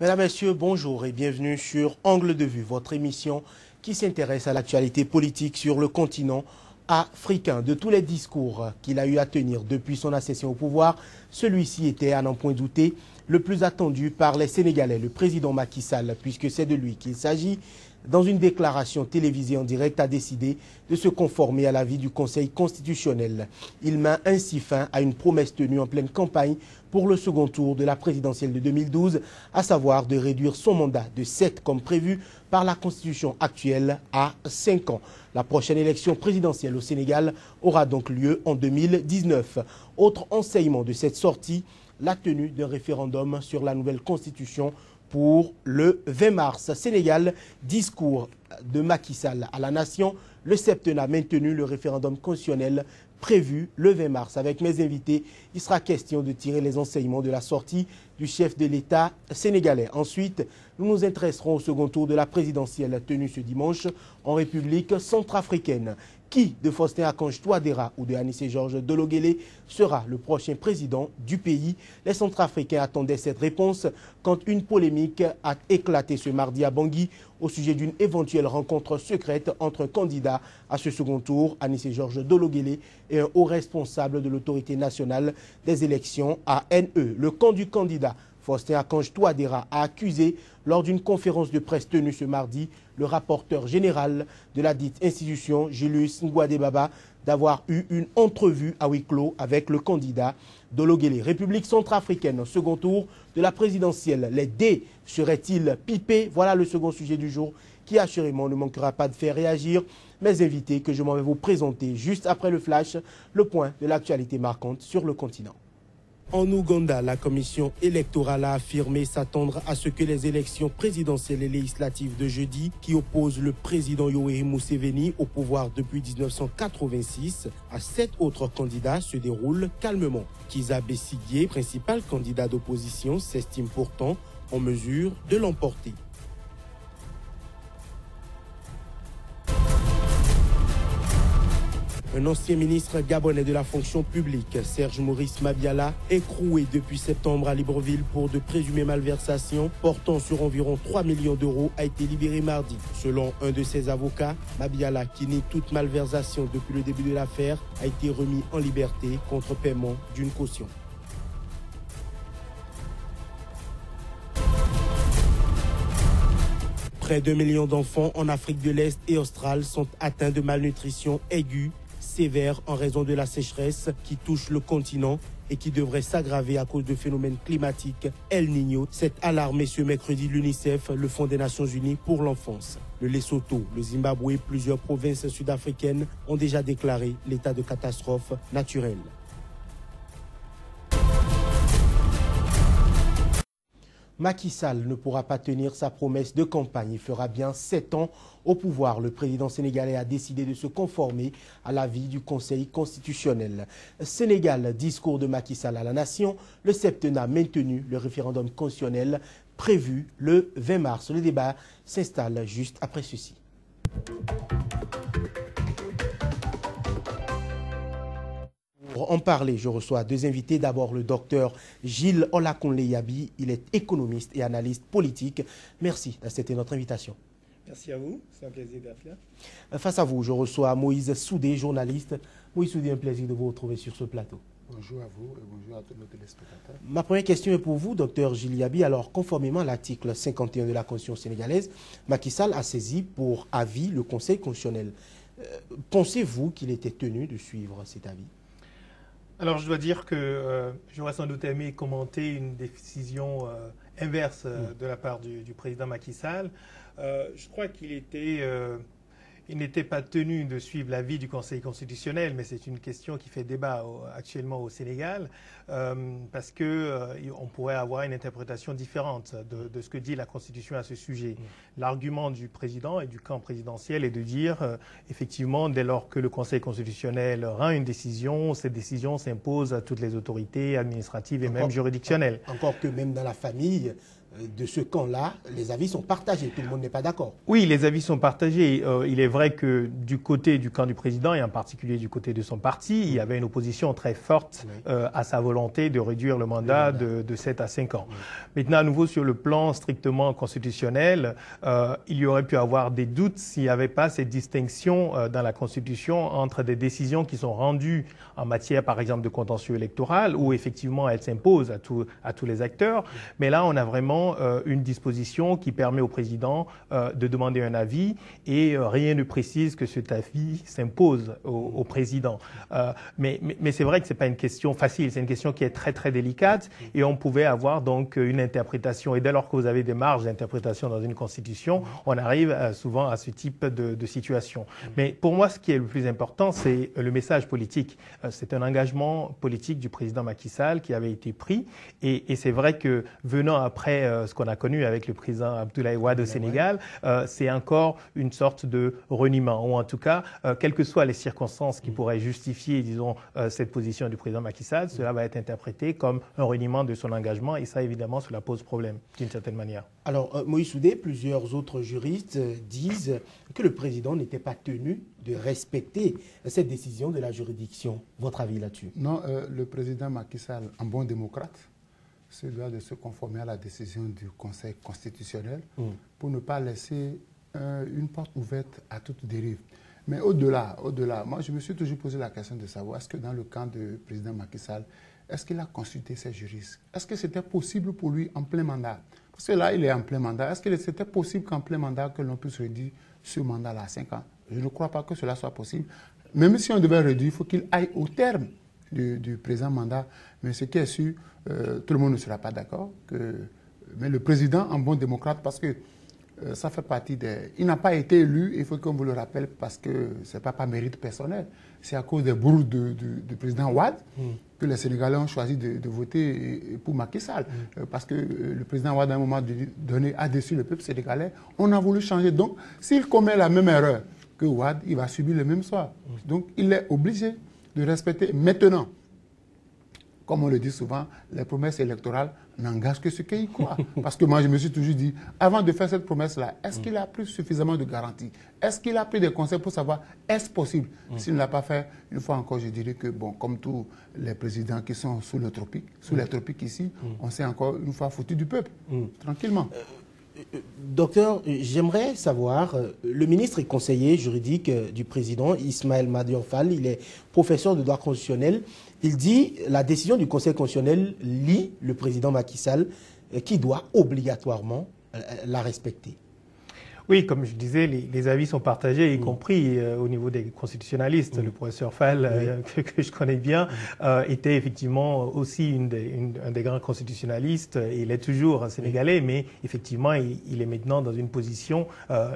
Mesdames, Messieurs, bonjour et bienvenue sur Angle de vue, votre émission qui s'intéresse à l'actualité politique sur le continent africain. De tous les discours qu'il a eu à tenir depuis son accession au pouvoir, celui-ci était, à n'en point douter, le plus attendu par les Sénégalais, le président Macky Sall, puisque c'est de lui qu'il s'agit. Dans une déclaration télévisée en direct, a décidé de se conformer à l'avis du Conseil constitutionnel. Il met ainsi fin à une promesse tenue en pleine campagne pour le second tour de la présidentielle de 2012, à savoir de réduire son mandat de 7 comme prévu par la Constitution actuelle à 5 ans. La prochaine élection présidentielle au Sénégal aura donc lieu en 2019. Autre enseignement de cette sortie, la tenue d'un référendum sur la nouvelle Constitution pour le 20 mars. Sénégal, discours de Macky Sall à la nation. Le septennat maintenu le référendum constitutionnel prévu le 20 mars. Avec mes invités, il sera question de tirer les enseignements de la sortie du chef de l'État sénégalais. Ensuite, nous nous intéresserons au second tour de la présidentielle tenue ce dimanche en République centrafricaine. Qui de Faustin Archange Touadéra ou de Anissé Georges Dologuélé sera le prochain président du pays? Les Centrafricains attendaient cette réponse quand une polémique a éclaté ce mardi à Bangui au sujet d'une éventuelle rencontre secrète entre un candidat à ce second tour, Anissé Georges Dologuélé, et un haut responsable de l'autorité nationale des élections ANE. Le camp du candidat Faustin Archange Touadéra a accusé, lors d'une conférence de presse tenue ce mardi, le rapporteur général de la dite institution, Julius Ngouadé-Baba, d'avoir eu une entrevue à huis clos avec le candidat Dologuélé. République centrafricaine, second tour de la présidentielle. Les dés seraient-ils pipés? Voilà le second sujet du jour qui assurément ne manquera pas de faire réagir mes invités que je m'en vais vous présenter juste après le flash, le point de l'actualité marquante sur le continent. En Ouganda, la commission électorale a affirmé s'attendre à ce que les élections présidentielles et législatives de jeudi, qui opposent le président Yoweri Museveni au pouvoir depuis 1986 à 7 autres candidats, se déroulent calmement. Kizza Besigye, principal candidat d'opposition, s'estime pourtant en mesure de l'emporter. Un ancien ministre gabonais de la fonction publique, Serge Maurice Mabiala, écroué depuis septembre à Libreville pour de présumées malversations portant sur environ 3 millions d'euros, a été libéré mardi. Selon un de ses avocats, Mabiala, qui nie toute malversation depuis le début de l'affaire, a été remis en liberté contre paiement d'une caution. Près d'1 million d'enfants en Afrique de l'Est et australe sont atteints de malnutrition aiguë sévère en raison de la sécheresse qui touche le continent et qui devrait s'aggraver à cause de phénomènes climatiques El Niño. S'est alarmé ce mercredi l'UNICEF, le Fonds des Nations Unies pour l'enfance. Le Lesotho, le Zimbabwe, plusieurs provinces sud-africaines ont déjà déclaré l'état de catastrophe naturelle. Macky Sall ne pourra pas tenir sa promesse de campagne. Il fera bien 7 ans au pouvoir. Le président sénégalais a décidé de se conformer à l'avis du Conseil constitutionnel. Sénégal, discours de Macky Sall à la nation. Le septennat maintenu, le référendum constitutionnel prévu le 20 mars. Le débat s'installe juste après ceci. Pour en parler, je reçois deux invités. D'abord, le docteur Gilles Olakunle-Yabi. Il est économiste et analyste politique. Merci d'accepter notre invitation. Merci à vous, c'est un plaisir d'être là. Face à vous, je reçois Moïse Soudé, journaliste. Moïse Soudé, un plaisir de vous retrouver sur ce plateau. Bonjour à vous et bonjour à tous nos téléspectateurs. Ma première question est pour vous, docteur Gilles Yabi. Alors, conformément à l'article 51 de la Constitution sénégalaise, Macky Sall a saisi pour avis le Conseil constitutionnel. Pensez-vous qu'il était tenu de suivre cet avis? Alors, je dois dire que j'aurais sans doute aimé commenter une décision inverse de la part du président Macky Sall. Je crois qu'il était... il n'était pas tenu de suivre l'avis du Conseil constitutionnel, mais c'est une question qui fait débat actuellement au Sénégal, parce qu'on pourrait avoir une interprétation différente de ce que dit la Constitution à ce sujet. L'argument du président et du camp présidentiel est de dire, effectivement, dès lors que le Conseil constitutionnel rend une décision, cette décision s'impose à toutes les autorités administratives et même juridictionnelles. Encore que même dans la famille, de ce camp-là, les avis sont partagés. Tout le monde n'est pas d'accord. Oui, les avis sont partagés. Il est vrai que du côté du camp du président, et en particulier du côté de son parti, il y avait une opposition très forte à sa volonté de réduire le mandat de 7 à 5 ans. Maintenant, à nouveau, sur le plan strictement constitutionnel, il y aurait pu avoir des doutes s'il n'y avait pas cette distinction dans la Constitution entre des décisions qui sont rendues en matière, par exemple, de contentieux électoral, où effectivement elles s'imposent à tous les acteurs. Mais là, on a vraiment une disposition qui permet au président de demander un avis et rien ne précise que cet avis s'impose au président. Mais c'est vrai que ce n'est pas une question facile, c'est une question qui est très très délicate et on pouvait avoir donc une interprétation. Et dès lors que vous avez des marges d'interprétation dans une constitution, on arrive souvent à ce type de situation. Mais pour moi, ce qui est le plus important, c'est le message politique. C'est un engagement politique du président Macky Sall qui avait été pris et c'est vrai que venant après ce qu'on a connu avec le président Abdoulaye Wade au Sénégal, c'est encore une sorte de reniement ou en tout cas, quelles que soient les circonstances qui pourraient justifier, disons, cette position du président Macky Sall, cela va être interprété comme un reniement de son engagement et ça, évidemment, cela pose problème d'une certaine manière. Alors, Moïse Soudé, plusieurs autres juristes disent que le président n'était pas tenu de respecter cette décision de la juridiction. Votre avis là-dessus? Non, le président Macky Sall, en bon démocrate, se doit de se conformer à la décision du Conseil constitutionnel pour ne pas laisser une porte ouverte à toute dérive. Mais au-delà, moi je me suis toujours posé la question de savoir, est-ce que dans le camp du président Macky Sall, est-ce qu'il a consulté ses juristes? Est-ce que c'était possible pour lui en plein mandat? Parce que là, il est en plein mandat. Est-ce que c'était possible qu'en plein mandat, que l'on puisse réduire ce mandat-là à 5 ans? Je ne crois pas que cela soit possible. Même si on devait réduire, il faut qu'il aille au terme du présent mandat. Mais ce qui est sûr, tout le monde ne sera pas d'accord. Mais le président, en bon démocrate, parce que ça fait partie des... Il n'a pas été élu, il faut qu'on vous le rappelle, parce que ce n'est pas par mérite personnel. C'est à cause des bourdes du président Wade que les Sénégalais ont choisi de voter pour Macky Sall. Parce que le président Wade, à un moment donné, a déçu le peuple sénégalais. On a voulu changer. Donc, s'il commet la même erreur que Wade, il va subir le même sort. Donc, il est obligé de respecter maintenant. Comme on le dit souvent, les promesses électorales n'engagent que ceux qui y croient. Parce que moi, je me suis toujours dit, avant de faire cette promesse-là, est-ce qu'il a pris suffisamment de garanties? Est-ce qu'il a pris des conseils pour savoir, est-ce possible? S'il ne l'a pas fait, une fois encore, je dirais que, bon, comme tous les présidents qui sont sous les tropiques ici, on s'est encore une fois foutu du peuple, tranquillement. Docteur, j'aimerais savoir, le ministre et conseiller juridique du président, Ismaël Madior Fall, il est professeur de droit constitutionnel. Il dit la décision du Conseil constitutionnel lie le président Macky Sall qui doit obligatoirement la respecter. Oui, comme je disais, les avis sont partagés, y compris au niveau des constitutionnalistes. Le professeur Fall, que je connais bien, était effectivement aussi un des grands constitutionnalistes. Il est toujours sénégalais, mais effectivement, il est maintenant dans une position,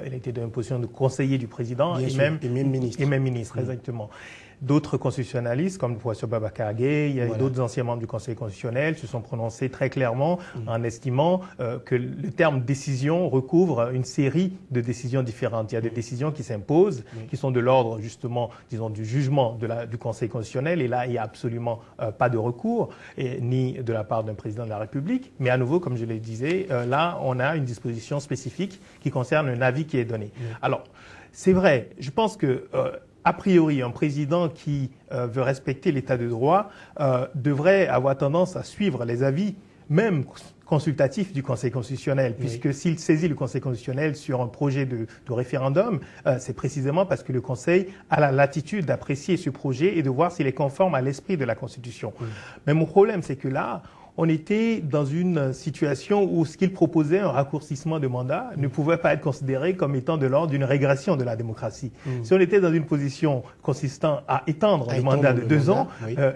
il était dans une position de conseiller du président et même ministre. Exactement. D'autres constitutionnalistes, comme le professeur Babacar Gueye et d'autres anciens membres du Conseil constitutionnel, se sont prononcés très clairement en estimant que le terme décision recouvre une série de décisions différentes. Il y a des décisions qui s'imposent, qui sont de l'ordre justement, disons, du jugement du Conseil constitutionnel, et là, il n'y a absolument pas de recours, ni de la part d'un président de la République. Mais à nouveau, comme je le disais, là, on a une disposition spécifique qui concerne un avis qui est donné. Alors, c'est vrai, je pense que... a priori, un président qui veut respecter l'état de droit devrait avoir tendance à suivre les avis, même consultatifs, du Conseil constitutionnel, puisque s'il saisit le Conseil constitutionnel sur un projet de référendum, c'est précisément parce que le Conseil a la latitude d'apprécier ce projet et de voir s'il est conforme à l'esprit de la Constitution. Mais mon problème, c'est que là, on était dans une situation où ce qu'il proposait, un raccourcissement de mandat, ne pouvait pas être considéré comme étant de l'ordre d'une régression de la démocratie. Si on était dans une position consistant à étendre le mandat de 2 ans,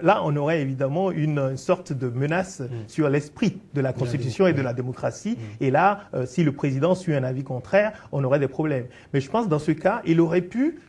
là, on aurait évidemment une sorte de menace sur l'esprit de la Constitution et de la démocratie. Et là, si le président suit un avis contraire, on aurait des problèmes. Mais je pense que dans ce cas, il aurait pu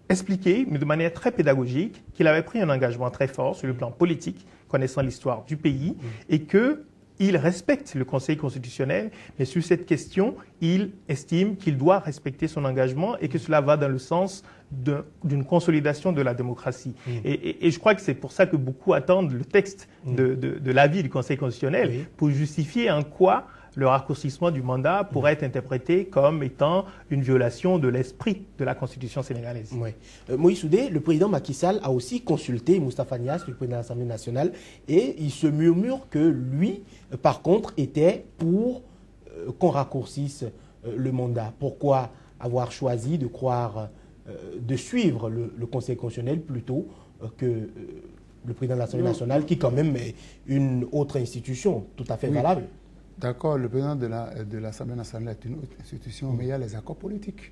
expliquer, mais de manière très pédagogique, qu'il avait pris un engagement très fort sur le plan politique, connaissant l'histoire du pays, et qu'il respecte le Conseil constitutionnel, mais sur cette question, il estime qu'il doit respecter son engagement et que cela va dans le sens d'une consolidation de la démocratie. Et je crois que c'est pour ça que beaucoup attendent le texte de l'avis du Conseil constitutionnel pour justifier en quoi le raccourcissement du mandat pourrait être interprété comme étant une violation de l'esprit de la Constitution sénégalaise. Oui. Moïse Soudé, le président Macky Sall a aussi consulté Moustapha Niasse, le président de l'Assemblée nationale, et il se murmure que lui, par contre, était pour qu'on raccourcisse le mandat. Pourquoi avoir choisi de croire, de suivre le Conseil constitutionnel plutôt que le président de l'Assemblée nationale, qui quand même est une autre institution tout à fait valable? D'accord, le président de l'Assemblée nationale est une autre institution, mais il y a les accords politiques.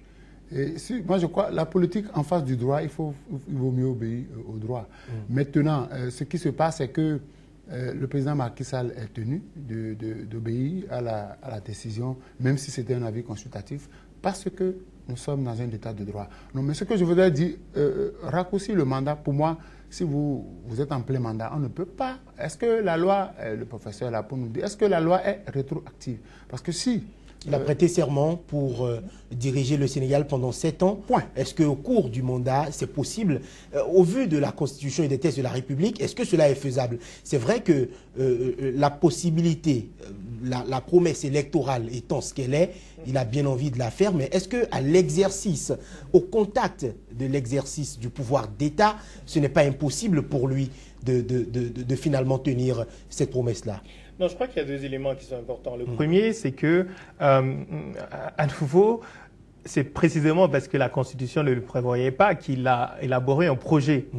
Et moi, je crois la politique en face du droit, il vaut mieux obéir au droit. Maintenant, ce qui se passe, c'est que le président Macky Sall est tenu d'obéir à la décision, même si c'était un avis consultatif, parce que nous sommes dans un état de droit. Non, mais ce que je voudrais dire, raccourcir le mandat, pour moi, si vous êtes en plein mandat, on ne peut pas. Est-ce que la loi, le professeur là pour nous dire, est-ce que la loi est rétroactive? Parce que si... Il a prêté serment pour diriger le Sénégal pendant 7 ans. Point. Est-ce qu'au cours du mandat, c'est possible, au vu de la Constitution et des textes de la République, est-ce que cela est faisable? C'est vrai que la possibilité, la promesse électorale étant ce qu'elle est, il a bien envie de la faire, mais est-ce qu'à l'exercice, au contact de l'exercice du pouvoir d'État, ce n'est pas impossible pour lui de finalement tenir cette promesse-là? Non, je crois qu'il y a deux éléments qui sont importants. Le premier, c'est que, à nouveau, c'est précisément parce que la Constitution ne le prévoyait pas qu'il a élaboré un projet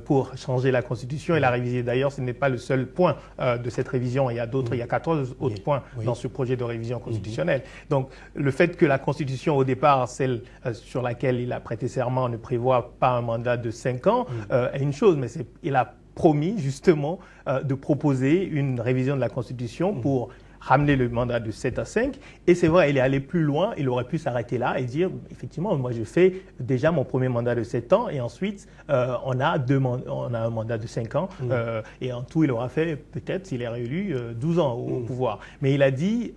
pour changer la Constitution et la réviser. D'ailleurs, ce n'est pas le seul point de cette révision. Il y a d'autres, il y a 14 autres points dans ce projet de révision constitutionnelle. Donc, le fait que la Constitution, au départ, celle sur laquelle il a prêté serment, ne prévoit pas un mandat de 5 ans, est une chose, mais il a promis justement de proposer une révision de la Constitution pour ramener le mandat de 7 à 5. Et c'est vrai, il est allé plus loin, il aurait pu s'arrêter là et dire, effectivement, moi je fais déjà mon premier mandat de 7 ans et ensuite on a un mandat de 5 ans et en tout il aura fait peut-être, s'il est réélu, 12 ans au pouvoir. Mais il a dit...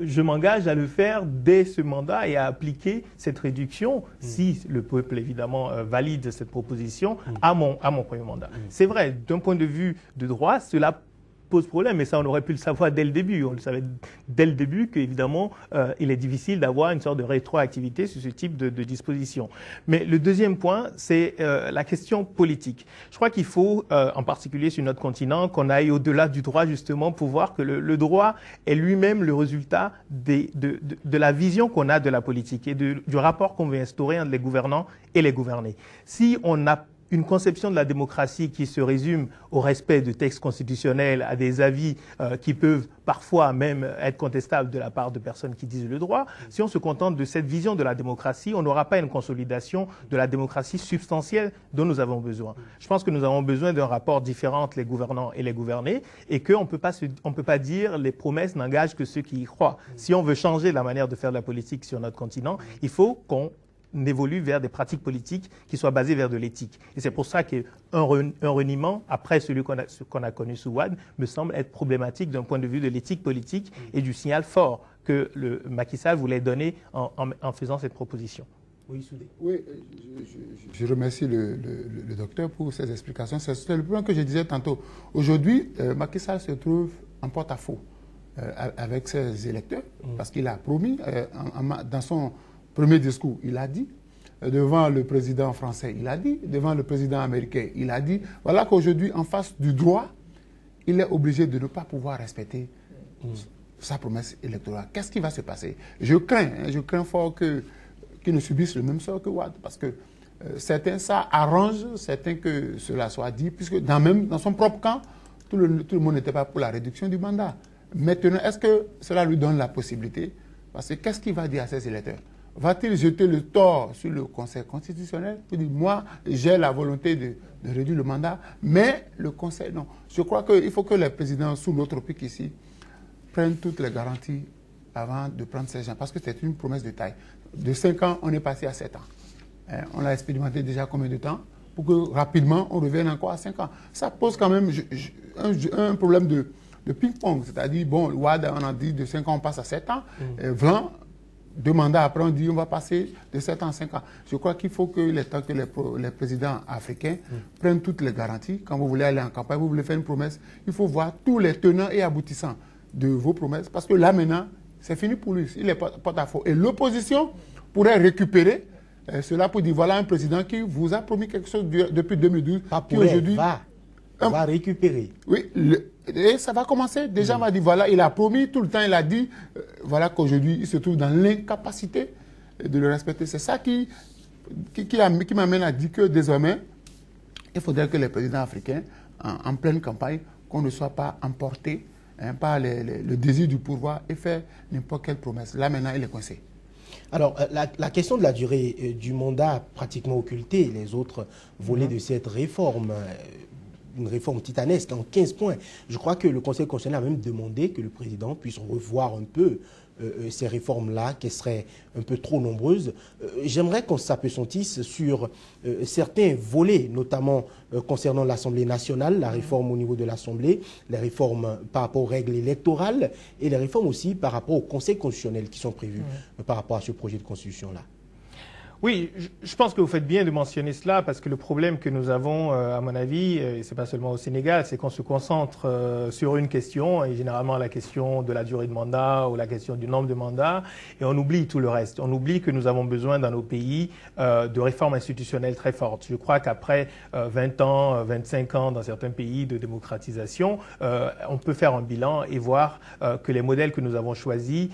je m'engage à le faire dès ce mandat et à appliquer cette réduction, si le peuple, évidemment, valide cette proposition, à mon premier mandat. C'est vrai, d'un point de vue de droit, cela pose problème, mais ça, on aurait pu le savoir dès le début. On le savait dès le début qu'évidemment, il est difficile d'avoir une sorte de rétroactivité sur ce type de disposition. Mais le deuxième point, c'est la question politique. Je crois qu'il faut, en particulier sur notre continent, qu'on aille au-delà du droit, justement, pour voir que le droit est lui-même le résultat de la vision qu'on a de la politique et du rapport qu'on veut instaurer entre les gouvernants et les gouvernés. Si on a une conception de la démocratie qui se résume au respect de textes constitutionnels, à des avis qui peuvent parfois même être contestables de la part de personnes qui disent le droit. Si on se contente de cette vision de la démocratie, on n'aura pas une consolidation de la démocratie substantielle dont nous avons besoin. Je pense que nous avons besoin d'un rapport différent entre les gouvernants et les gouvernés et qu'on ne peut pas dire les promesses n'engagent que ceux qui y croient. Si on veut changer la manière de faire de la politique sur notre continent, il faut qu'on évolue vers des pratiques politiques qui soient basées vers de l'éthique. Et c'est pour ça qu'un reniement, après celui qu'on a connu sous Wade, me semble être problématique d'un point de vue de l'éthique politique et du signal fort que le Macky Sall voulait donner en faisant cette proposition. Oui, Soudé. Oui, je remercie le docteur pour ses explications. C'est le point que je disais tantôt. Aujourd'hui, Macky Sall se trouve en porte-à-faux avec ses électeurs parce qu'il a promis dans son premier discours, il a dit, devant le président français, il a dit, devant le président américain, il a dit, voilà qu'aujourd'hui, en face du droit, il est obligé de ne pas pouvoir respecter sa promesse électorale. Qu'est-ce qui va se passer? Je crains fort qu'ils ne subissent le même sort que Wade, parce que certains, ça arrange, certains que cela soit dit, puisque dans son propre camp, tout le monde n'était pas pour la réduction du mandat. Maintenant, est-ce que cela lui donne la possibilité? Parce que qu'est-ce qu'il va dire à ses électeurs? Va-t-il jeter le tort sur le Conseil constitutionnel? Il dit, moi, j'ai la volonté de réduire le mandat, mais le Conseil, non. Je crois qu'il faut que les présidents sous notre pic ici prennent toutes les garanties avant de prendre ces gens, parce que c'est une promesse de taille. De 5 ans, on est passé à 7 ans. On l'a expérimenté déjà combien de temps pour que rapidement, on revienne encore à 5 ans. Ça pose quand même un problème de ping-pong, c'est-à-dire, bon, Wade, on a dit de 5 ans, on passe à 7 ans. Vlan, 2 mandats après, on dit on va passer de 7 ans à 5 ans. Je crois qu'il faut que les présidents africains prennent toutes les garanties. Quand vous voulez aller en campagne, vous voulez faire une promesse, il faut voir tous les tenants et aboutissants de vos promesses. Parce que là, maintenant, c'est fini pour lui. Il est porte-à-faux. Et l'opposition pourrait récupérer cela pour dire voilà un président qui vous a promis quelque chose depuis 2012. Pas pour aujourd'hui va récupérer. Oui, et ça va commencer. Déjà, on va dire voilà, il a promis, tout le temps il a dit voilà qu'aujourd'hui il se trouve dans l'incapacité de le respecter. C'est ça qui m'amène à dire que désormais, il faudrait que les présidents africains, en pleine campagne, qu'on ne soit pas emportés par le désir du pouvoir et faire n'importe quelle promesse. Là, maintenant, il est coincé. Alors, la question de la durée du mandat a pratiquement occulté les autres volets de cette réforme. Une réforme titanesque en 15 points. Je crois que le Conseil constitutionnel a même demandé que le président puisse revoir un peu ces réformes-là, qui seraient un peu trop nombreuses. J'aimerais qu'on s'apesantisse sur certains volets, notamment concernant l'Assemblée nationale, la réforme au niveau de l'Assemblée, les réformes par rapport aux règles électorales et les réformes aussi par rapport au Conseil constitutionnel qui sont prévues par rapport à ce projet de constitution-là. Oui, je pense que vous faites bien de mentionner cela parce que le problème que nous avons, à mon avis, et c'est pas seulement au Sénégal, c'est qu'on se concentre sur une question, et généralement la question de la durée de mandat ou la question du nombre de mandats, et on oublie tout le reste. On oublie que nous avons besoin dans nos pays de réformes institutionnelles très fortes. Je crois qu'après 20 ans, 25 ans dans certains pays de démocratisation, on peut faire un bilan et voir que les modèles que nous avons choisis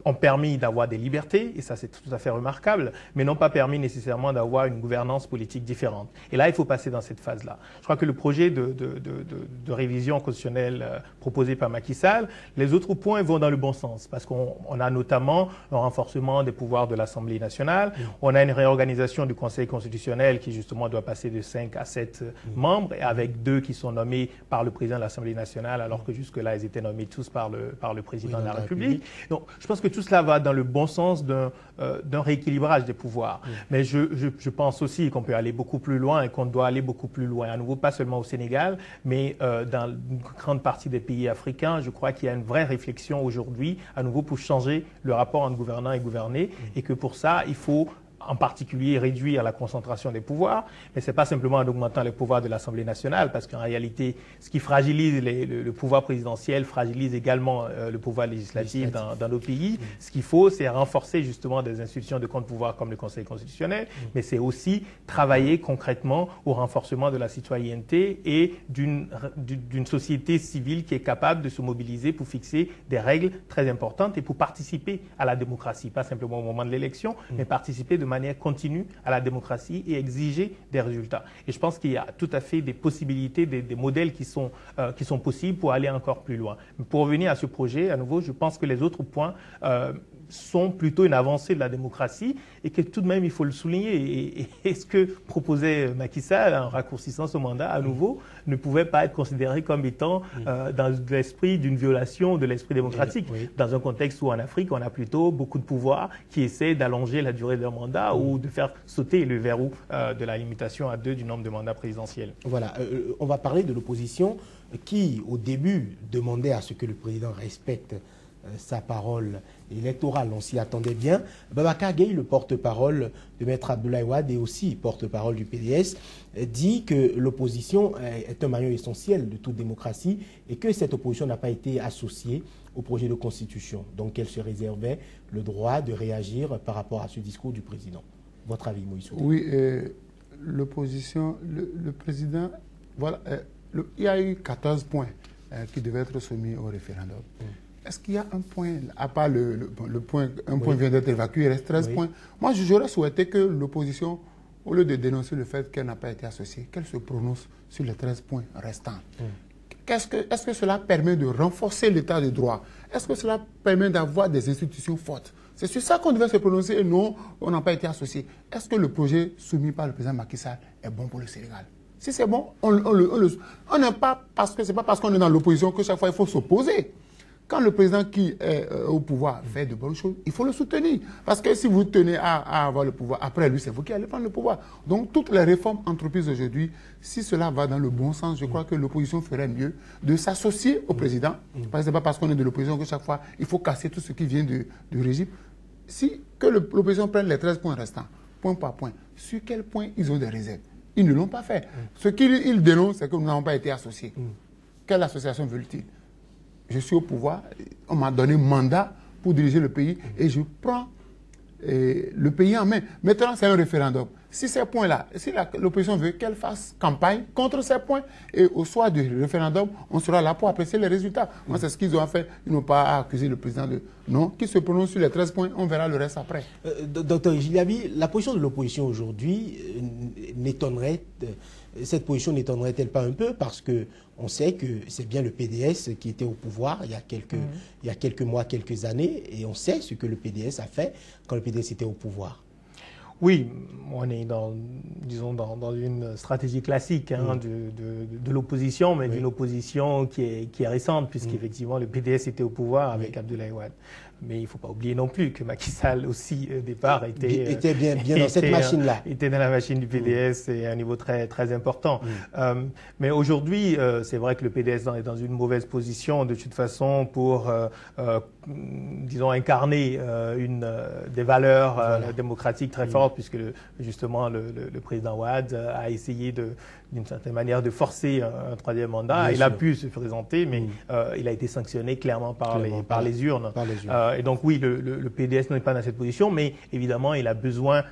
ont permis d'avoir des libertés, et ça c'est tout à fait remarquable, mais n'ont pas permis nécessairement d'avoir une gouvernance politique différente. Et là, il faut passer dans cette phase-là. Je crois que le projet de révision constitutionnelle proposé par Macky Sall, les autres points vont dans le bon sens, parce qu'on a notamment un renforcement des pouvoirs de l'Assemblée nationale, on a une réorganisation du Conseil constitutionnel qui justement doit passer de 5 à 7 membres, et avec 2 qui sont nommés par le président de l'Assemblée nationale, alors que jusque-là, ils étaient nommés tous par le président de la République. Donc, je pense que tout cela va dans le bon sens d'un rééquilibrage des pouvoirs. Mais je pense aussi qu'on peut aller beaucoup plus loin et qu'on doit aller beaucoup plus loin. À nouveau, pas seulement au Sénégal, mais dans une grande partie des pays africains, je crois qu'il y a une vraie réflexion aujourd'hui, à nouveau, pour changer le rapport entre gouvernants et gouvernés, et que pour ça, il faut en particulier réduire la concentration des pouvoirs, mais ce n'est pas simplement en augmentant les pouvoirs de l'Assemblée nationale, parce qu'en réalité, ce qui fragilise le pouvoir présidentiel fragilise également le pouvoir législatif dans nos pays. Ce qu'il faut, c'est renforcer justement des institutions de contre-pouvoir comme le Conseil constitutionnel, mais c'est aussi travailler concrètement au renforcement de la citoyenneté et d'une société civile qui est capable de se mobiliser pour fixer des règles très importantes et pour participer à la démocratie, pas simplement au moment de l'élection, mais participer de manière continue à la démocratie et exiger des résultats. Et je pense qu'il y a tout à fait des possibilités, des modèles qui sont possibles pour aller encore plus loin. Mais pour revenir à ce projet, à nouveau, je pense que les autres points sont plutôt une avancée de la démocratie et que tout de même, il faut le souligner. Et ce que proposait Macky Sall en raccourcissant ce mandat, à nouveau, ne pouvait pas être considéré comme étant dans l'esprit d'une violation de l'esprit démocratique. Dans un contexte où en Afrique, on a plutôt beaucoup de pouvoirs qui essaient d'allonger la durée de leur mandat ou de faire sauter le verrou de la limitation à 2 du nombre de mandats présidentiels. Voilà, on va parler de l'opposition qui, au début, demandait à ce que le président respecte sa parole électorale. On s'y attendait bien. Babacar Gaye, le porte-parole de Maître Abdoulaye Wade et aussi porte-parole du PDS, dit que l'opposition est un maillon essentiel de toute démocratie et que cette opposition n'a pas été associée au projet de constitution. Donc elle se réservait le droit de réagir par rapport à ce discours du président. Votre avis, Moïse Souté? Oui, l'opposition, le président, voilà, il y a eu 14 points qui devaient être soumis au référendum. Est-ce qu'il y a un point, à part un point vient d'être évacué, il reste 13 points. Moi, j'aurais souhaité que l'opposition, au lieu de dénoncer le fait qu'elle n'a pas été associée, qu'elle se prononce sur les 13 points restants. Est-ce que cela permet de renforcer l'état de droit? Est-ce que cela permet d'avoir des institutions fortes? C'est sur ça qu'on devait se prononcer et non, on n'a pas été associé. Est-ce que le projet soumis par le président Macky Sall est bon pour le Sénégal? Si c'est bon, on n'est pas parce que c'est pas parce qu'on est dans l'opposition que chaque fois il faut s'opposer. Quand le président qui est au pouvoir fait de bonnes choses, il faut le soutenir. Parce que si vous tenez à avoir le pouvoir, après lui, c'est vous qui allez prendre le pouvoir. Donc, toutes les réformes entreprises aujourd'hui, si cela va dans le bon sens, je crois que l'opposition ferait mieux de s'associer au président. Parce que ce n'est pas parce qu'on est de l'opposition que chaque fois, il faut casser tout ce qui vient du régime. Que l'opposition prenne les 13 points restants, point par point, sur quel point ils ont des réserves? Ils ne l'ont pas fait. Ce qu'ils dénoncent, c'est que nous n'avons pas été associés. Quelle association veulent-ils? je suis au pouvoir, on m'a donné mandat pour diriger le pays et je prends le pays en main. Maintenant, c'est un référendum. Si ces points-là, si l'opposition veut qu'elle fasse campagne contre ces points, et au soir du référendum, on sera là pour apprécier les résultats. Moi, c'est ce qu'ils ont fait. Ils n'ont pas accusé le président de non, qui se prononce sur les 13 points, on verra le reste après. Docteur Giliabi, la position de l'opposition aujourd'hui cette position n'étonnerait-elle pas un peu, parce que on sait que c'est bien le PDS qui était au pouvoir il y a quelques mois, quelques années, et on sait ce que le PDS a fait quand le PDS était au pouvoir. Oui, on est disons, dans une stratégie classique de l'opposition, mais d'une opposition qui est récente, puisqu'effectivement le PDS était au pouvoir avec Abdoulaye Wade. Mais il ne faut pas oublier non plus que Macky Sall aussi, au départ, était bien dans cette machine-là. Était dans la machine du PDS et à un niveau très, très important. Mais aujourd'hui, c'est vrai que le PDS est dans une mauvaise position de toute façon pour, disons, incarner des valeurs démocratiques très fortes, puisque justement le président Wade a essayé d'une certaine manière de forcer un troisième mandat. Il a pu se présenter, mais il a été sanctionné clairement par les urnes. Et donc oui, le PDS n'est pas dans cette position, mais évidemment, il a besoin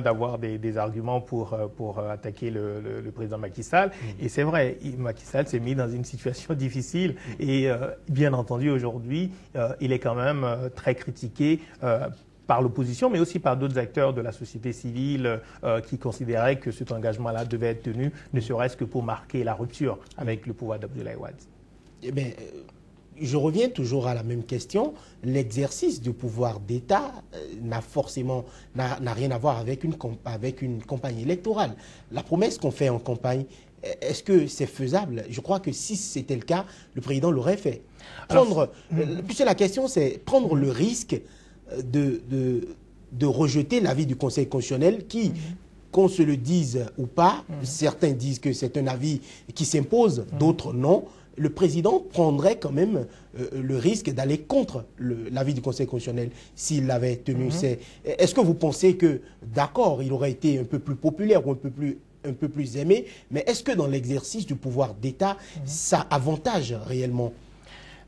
d'avoir des arguments pour attaquer le président Macky Sall. Et c'est vrai, Macky Sall s'est mis dans une situation difficile. Et bien entendu, aujourd'hui, il est quand même très critiqué par l'opposition, mais aussi par d'autres acteurs de la société civile qui considéraient que cet engagement-là devait être tenu, ne serait-ce que pour marquer la rupture avec le pouvoir d'Abdoulaye Wade. Eh bien, je reviens toujours à la même question. L'exercice du pouvoir d'État n'a rien à voir avec une campagne électorale. La promesse qu'on fait en campagne, est-ce que c'est faisable? Je crois que si c'était le cas, le président l'aurait fait. Puisque la question, c'est prendre le risque de rejeter l'avis du Conseil constitutionnel qui, qu'on se le dise ou pas, certains disent que c'est un avis qui s'impose, d'autres non. Le président prendrait quand même le risque d'aller contre l'avis du Conseil constitutionnel s'il l'avait tenu. Est-ce que vous pensez que, d'accord, il aurait été un peu plus populaire ou un peu plus aimé, mais est-ce que dans l'exercice du pouvoir d'État, ça avantage réellement?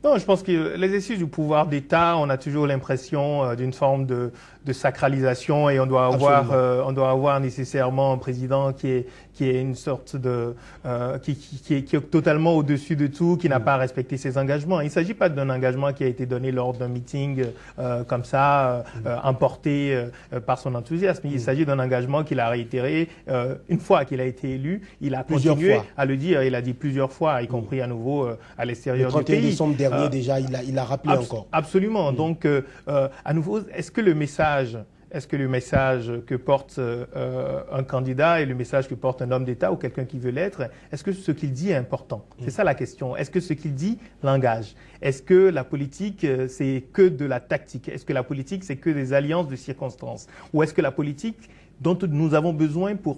Non, je pense que l'exercice du pouvoir d'État, on a toujours l'impression d'une forme de sacralisation, et on doit avoir nécessairement un président qui est une sorte de qui est totalement au-dessus de tout, qui n'a pas respecté ses engagements. Il ne s'agit pas d'un engagement qui a été donné lors d'un meeting comme ça, emporté par son enthousiasme. Il s'agit d'un engagement qu'il a réitéré une fois qu'il a été élu. Il a continué à le dire. Il a dit plusieurs fois, y compris à nouveau à l'extérieur du pays. Le 31 décembre dernier, déjà, il a rappelé encore. Absolument. Donc, à nouveau, est-ce que le message que porte un candidat et le message que porte un homme d'État ou quelqu'un qui veut l'être, est-ce que ce qu'il dit est important? C'est ça la question. Est-ce que ce qu'il dit l'engage? Est-ce que la politique, c'est que de la tactique? Est-ce que la politique, c'est que des alliances de circonstances? Ou est-ce que la politique dont nous avons besoin pour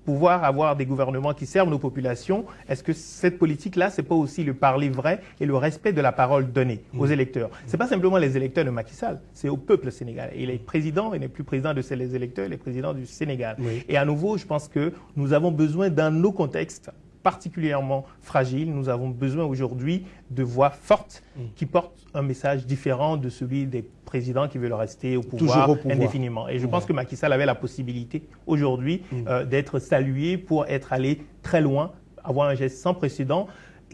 pouvoir avoir des gouvernements qui servent nos populations, est-ce que cette politique-là, c'est pas aussi le parler vrai et le respect de la parole donnée aux électeurs? C'est pas simplement les électeurs de Macky Sall, c'est au peuple sénégalais. Il est président, il n'est plus président de ces électeurs, il est président du Sénégal. Et à nouveau, je pense que nous avons besoin, dans nos contextes particulièrement fragiles, nous avons besoin aujourd'hui de voix fortes qui portent un message différent de celui des présidents qui veulent rester au pouvoir indéfiniment. Et je pense que Macky Sall avait la possibilité aujourd'hui d'être salué pour être allé très loin, avoir un geste sans précédent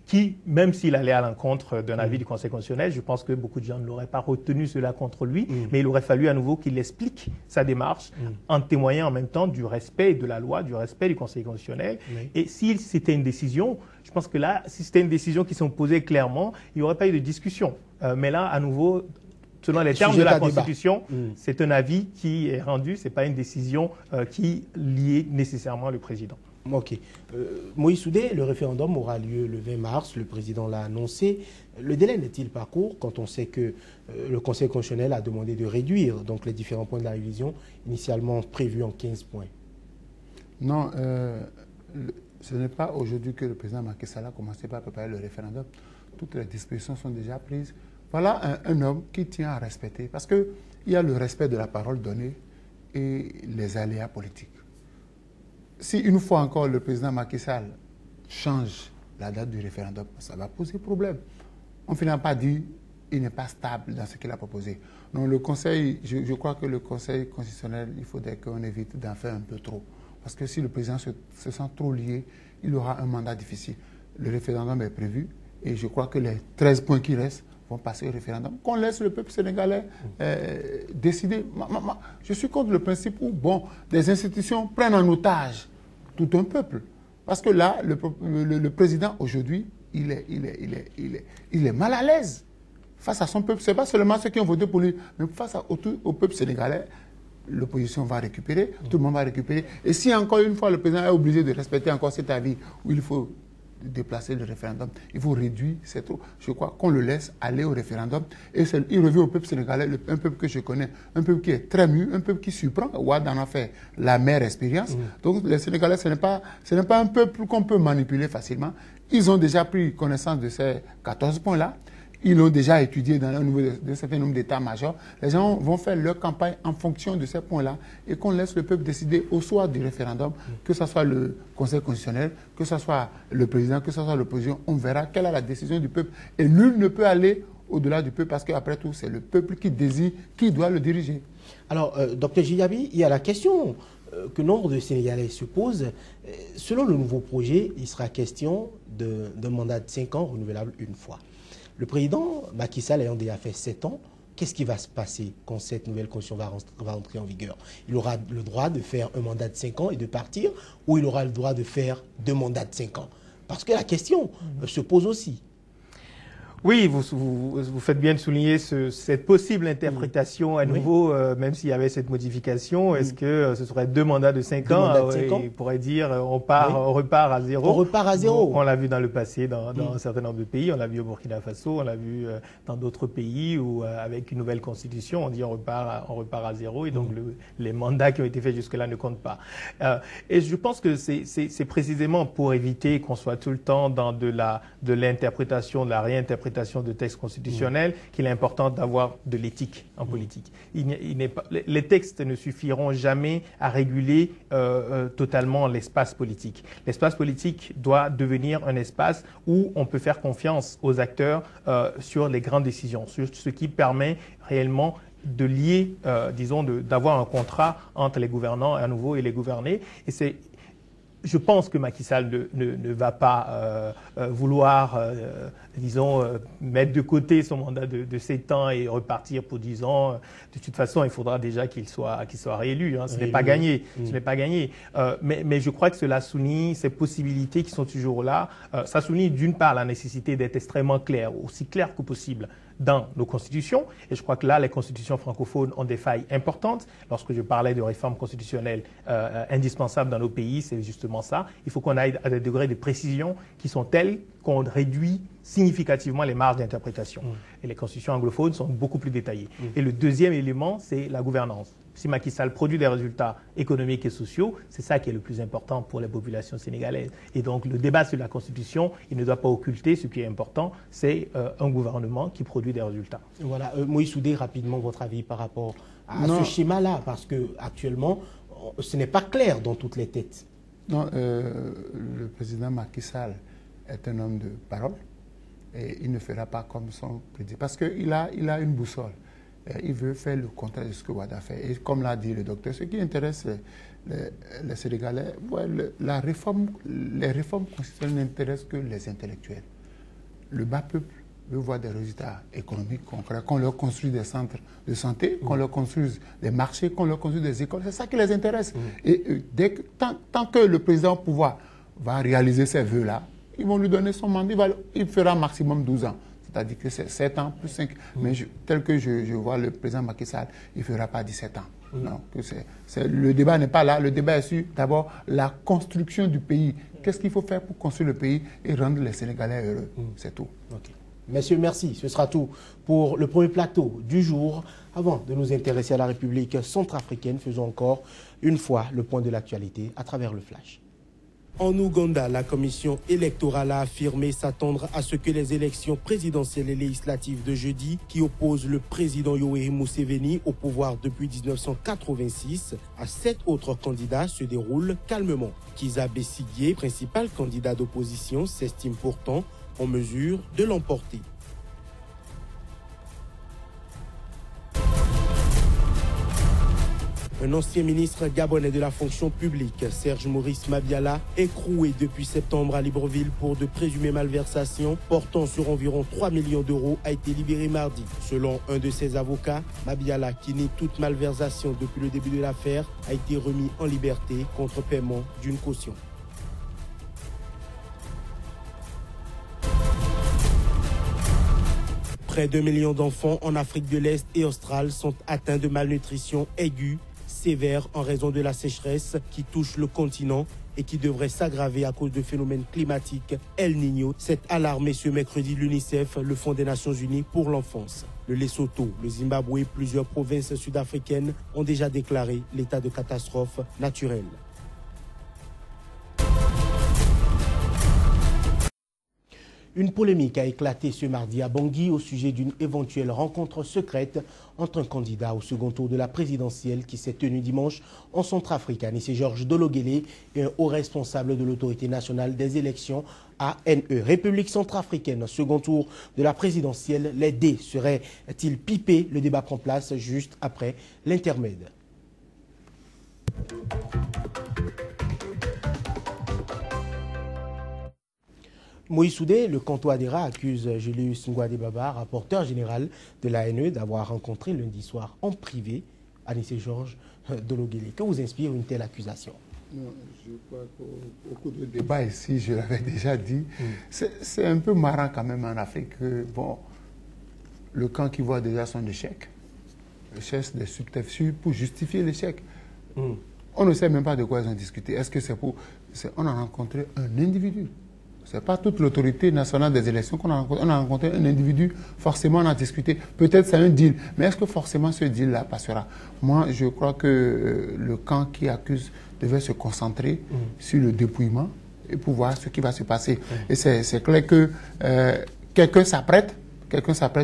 qui, même s'il allait à l'encontre d'un avis du Conseil constitutionnel, je pense que beaucoup de gens ne l'auraient pas retenu cela contre lui, mais il aurait fallu à nouveau qu'il explique sa démarche en témoignant en même temps du respect de la loi, du respect du Conseil constitutionnel. Et si c'était une décision, je pense que là, si c'était une décision qui s'imposait clairement, il n'y aurait pas eu de discussion. Mais là, à nouveau, selon les termes de la Constitution, c'est un avis qui est rendu, ce n'est pas une décision qui liait nécessairement le président. Ok. Moïse Soudé, le référendum aura lieu le 20 mars, le président l'a annoncé. Le délai n'est-il pas court quand on sait que le Conseil constitutionnel a demandé de réduire donc, les différents points de la révision, initialement prévus en 15 points? Non, ce n'est pas aujourd'hui que le président Macky Sall a commencé par préparer le référendum. Toutes les dispositions sont déjà prises. Voilà un homme qui tient à respecter, parce qu'il y a le respect de la parole donnée et les aléas politiques. Si une fois encore le président Macky Sall change la date du référendum, ça va poser problème. On ne finit pas dire qu'il n'est pas stable dans ce qu'il a proposé. Donc le Conseil, je crois que le Conseil constitutionnel, il faudrait qu'on évite d'en faire un peu trop. Parce que si le président se sent trop lié, il aura un mandat difficile. Le référendum est prévu et je crois que les 13 points qui restent vont passer au référendum. Qu'on laisse le peuple sénégalais décider. Je suis contre le principe où des institutions prennent en otage tout un peuple. Parce que là, le président aujourd'hui, il est mal à l'aise face à son peuple. Ce n'est pas seulement ceux qui ont voté pour lui, mais face au peuple sénégalais. L'opposition va récupérer, tout le monde va récupérer. Et si encore une fois le président est obligé de respecter encore cet avis où il faut déplacer le référendum, il faut réduire cette eau. Je crois qu'on le laisse aller au référendum. Et il revient au peuple sénégalais, un peuple que je connais, un peuple qui est très mûr, un peuple qui surprend. Ouad en a fait la meilleure expérience. Donc les Sénégalais, ce n'est pas un peuple qu'on peut manipuler facilement. Ils ont déjà pris connaissance de ces 14 points-là. Ils l'ont déjà étudié dans un certain nombre d'états-majors. Les gens vont faire leur campagne en fonction de ces points-là et qu'on laisse le peuple décider au soir du référendum, que ce soit le Conseil constitutionnel, que ce soit le président, que ce soit l'opposition. On verra quelle est la décision du peuple. Et nul ne peut aller au-delà du peuple parce qu'après tout, c'est le peuple qui désigne, qui doit le diriger. Alors, Dr Djillabi, il y a la question que nombre de Sénégalais se posent. Selon le nouveau projet, il sera question d'un mandat de 5 ans renouvelable une fois. Le président Macky Sall ayant déjà fait 7 ans, qu'est-ce qui va se passer quand cette nouvelle constitution va entrer en vigueur? Il aura le droit de faire un mandat de 5 ans et de partir, ou il aura le droit de faire 2 mandats de 5 ans? Parce que la question se pose aussi. Oui, vous faites bien de souligner cette possible interprétation à nouveau, même s'il y avait cette modification. Est-ce que ce serait 2 mandats de 5 ans? On pourrait dire on repart à zéro. On repart à zéro. On l'a vu dans le passé dans un certain nombre de pays. On l'a vu au Burkina Faso, on l'a vu dans d'autres pays où avec une nouvelle constitution, on dit on repart à zéro et donc les mandats qui ont été faits jusque-là ne comptent pas. Et je pense que c'est précisément pour éviter qu'on soit tout le temps dans de l'interprétation, de la réinterprétation de textes constitutionnels, qu'il est important d'avoir de l'éthique en politique. Les textes ne suffiront jamais à réguler totalement l'espace politique. L'espace politique doit devenir un espace où on peut faire confiance aux acteurs sur les grandes décisions, sur ce qui permet réellement de lier, disons, d'avoir un contrat entre les gouvernants à nouveau et les gouvernés. Et je pense que Macky Sall ne va pas vouloir, disons, mettre de côté son mandat de 7 ans et repartir pour 10 ans. De toute façon, il faudra déjà qu'il soit réélu. Hein. Ce n'est pas gagné. Ce n'est pas gagné. Mais je crois que cela souligne ces possibilités qui sont toujours là. Ça souligne d'une part la nécessité d'être extrêmement clair, aussi clair que possible dans nos constitutions. Et je crois que là, les constitutions francophones ont des failles importantes. Lorsque je parlais de réformes constitutionnelles indispensables dans nos pays, c'est justement ça. Il faut qu'on aille à des degrés de précision qui sont tels qu'on réduit significativement les marges d'interprétation. Et les constitutions anglophones sont beaucoup plus détaillées. Et le deuxième élément, c'est la gouvernance. Si Macky Sall produit des résultats économiques et sociaux, c'est ça qui est le plus important pour les populations sénégalaises. Et donc le débat sur la Constitution, il ne doit pas occulter ce qui est important, c'est un gouvernement qui produit des résultats. Voilà, Moïse Soudé, rapidement votre avis par rapport à ce schéma-là, parce qu'actuellement, ce n'est pas clair dans toutes les têtes. Non, le président Macky Sall est un homme de parole et il ne fera pas comme son président, parce qu'il a une boussole. Il veut faire le contraire de ce que Ouad a fait. Et comme l'a dit le docteur, ce qui intéresse les Sénégalais, les réformes constitutionnelles n'intéressent que les intellectuels. Le bas peuple veut voir des résultats économiques concrets, qu'on leur construise des centres de santé, qu'on leur construise des marchés, qu'on leur construise des écoles. C'est ça qui les intéresse. Et tant que le président au pouvoir va réaliser ces vœux-là, ils vont lui donner son mandat, il fera maximum 12 ans. C'est-à-dire que c'est 7 ans plus 5. Mais tel que je vois le président Macky Sall, il ne fera pas 17 ans. Non, le débat n'est pas là. Le débat est sur d'abord la construction du pays. Qu'est-ce qu'il faut faire pour construire le pays et rendre les Sénégalais heureux? C'est tout. Okay. Messieurs, merci. Ce sera tout pour le premier plateau du jour. Avant de nous intéresser à la République centrafricaine, faisons encore une fois le point de l'actualité à travers le Flash. En Ouganda, la commission électorale a affirmé s'attendre à ce que les élections présidentielles et législatives de jeudi, qui opposent le président Yoweri Museveni au pouvoir depuis 1986 à 7 autres candidats, se déroulent calmement. Kizza Besigye, principal candidat d'opposition, s'estime pourtant en mesure de l'emporter. Un ancien ministre gabonais de la fonction publique, Serge Maurice Mabiala, écroué depuis septembre à Libreville pour de présumées malversations portant sur environ 3 millions d'euros, a été libéré mardi. Selon un de ses avocats, Mabiala, qui nie toute malversation depuis le début de l'affaire, a été remis en liberté contre paiement d'une caution. Près d'1 million d'enfants en Afrique de l'Est et australe sont atteints de malnutrition aiguë, sévère en raison de la sécheresse qui touche le continent et qui devrait s'aggraver à cause de phénomènes climatiques El Niño. S'est alarmé ce mercredi l'UNICEF, le Fonds des Nations Unies pour l'enfance. Le Lesotho, le Zimbabwe et plusieurs provinces sud-africaines ont déjà déclaré l'état de catastrophe naturelle. Une polémique a éclaté ce mardi à Bangui au sujet d'une éventuelle rencontre secrète entre un candidat au second tour de la présidentielle qui s'est tenue dimanche en Centrafrique, c'est Georges Dologuélé, et un haut responsable de l'autorité nationale des élections ANE. République centrafricaine, second tour de la présidentielle, les dés seraient-ils pipés? Le débat prend place juste après l'intermède. Moïse Soudé, le Kanto-Adera, accuse Julius Ngouadé-Baba, rapporteur général de l'ANE, d'avoir rencontré lundi soir en privé Anissé Georges Dologuélé. Que vous inspire une telle accusation? Non, je crois qu'au cours du débat ici, je l'avais déjà dit, c'est un peu marrant quand même en Afrique que, bon, le camp qui voit déjà son échec, cherche des subterfuges pour justifier l'échec. On ne sait même pas de quoi ils ont discuté. Est-ce que c'est pour... On a rencontré un individu. Ce n'est pas toute l'autorité nationale des élections qu'on a rencontré. On a rencontré un individu, forcément on a discuté. Peut-être c'est un deal, mais est-ce que forcément ce deal-là passera? Moi, je crois que le camp qui accuse devait se concentrer sur le dépouillement et pour voir ce qui va se passer. Et c'est clair que quelqu'un s'apprête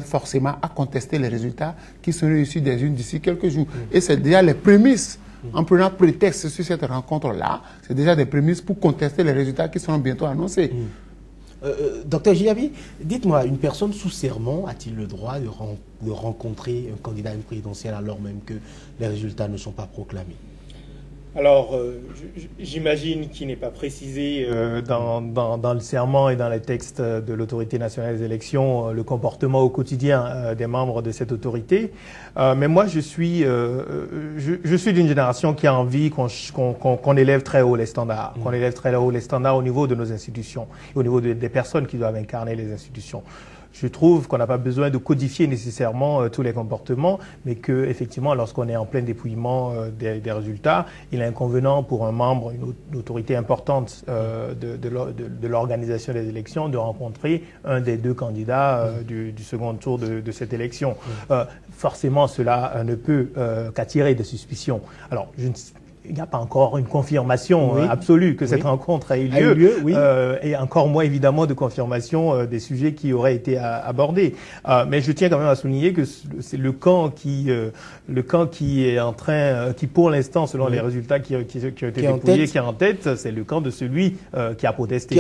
forcément à contester les résultats qui seront issus des urnes d'ici quelques jours. Et c'est déjà les prémices. En prenant prétexte sur cette rencontre-là, c'est déjà des prémices pour contester les résultats qui seront bientôt annoncés. Docteur Giabi, dites-moi, une personne sous serment a-t-il le droit de rencontrer un candidat à une présidentielle alors même que les résultats ne sont pas proclamés? Alors, j'imagine qu'il n'est pas précisé dans le serment et dans les textes de l'autorité nationale des élections le comportement au quotidien des membres de cette autorité. Mais moi, je suis d'une génération qui a envie qu'on élève très haut les standards, qu'on élève très haut les standards au niveau de nos institutions, au niveau des personnes qui doivent incarner les institutions. Je trouve qu'on n'a pas besoin de codifier nécessairement tous les comportements, mais que effectivement, lorsqu'on est en plein dépouillement des résultats, il est inconvénient pour un membre, une autorité importante de l'organisation des élections, de rencontrer un des deux candidats du second tour de cette élection. Forcément, cela ne peut qu'attirer des suspicions. Alors, il n'y a pas encore une confirmation absolue que cette rencontre a eu lieu, et encore moins évidemment de confirmation des sujets qui auraient été abordés. Mais je tiens quand même à souligner que c'est le camp qui est en train, qui pour l'instant, selon les résultats qui ont été dépouillés, qui est en tête, c'est le camp de celui qui a protesté.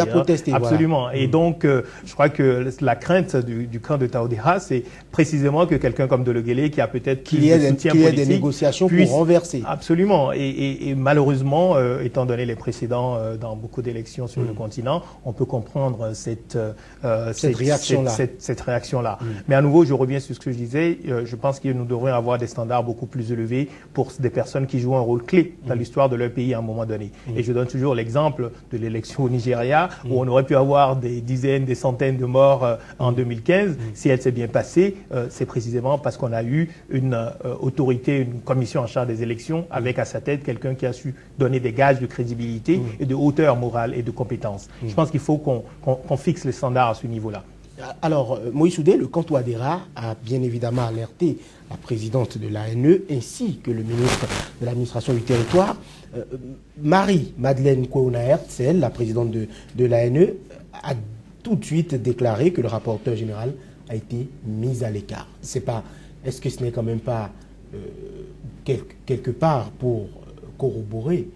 Absolument. Voilà. Et donc, je crois que la crainte du camp de Taodera, c'est précisément que quelqu'un comme Dologuélé, qui a peut-être qu'il y ait des négociations pour renverser. Absolument. Et malheureusement, étant donné les précédents dans beaucoup d'élections sur le continent, on peut comprendre cette réaction-là. Mais à nouveau, je reviens sur ce que je disais. Je pense que nous devrions avoir des standards beaucoup plus élevés pour des personnes qui jouent un rôle clé dans l'histoire de leur pays à un moment donné. Et je donne toujours l'exemple de l'élection au Nigeria, où on aurait pu avoir des dizaines, des centaines de morts en 2015. Si elle s'est bien passée, c'est précisément parce qu'on a eu une autorité, une commission en charge des élections, avec à sa tête quelqu'un qui a su donner des gages de crédibilité et de hauteur morale et de compétence. Je pense qu'il faut qu'on fixe les standards à ce niveau-là. Alors, Moïse Soudé, le Kanto-Adera a bien évidemment alerté la présidente de l'ANE ainsi que le ministre de l'administration du territoire. Marie-Madeleine Kouona-Hertzel, la présidente de l'ANE, a tout de suite déclaré que le rapporteur général a été mis à l'écart. Est-ce que ce n'est quand même pas quelque part pour corroborer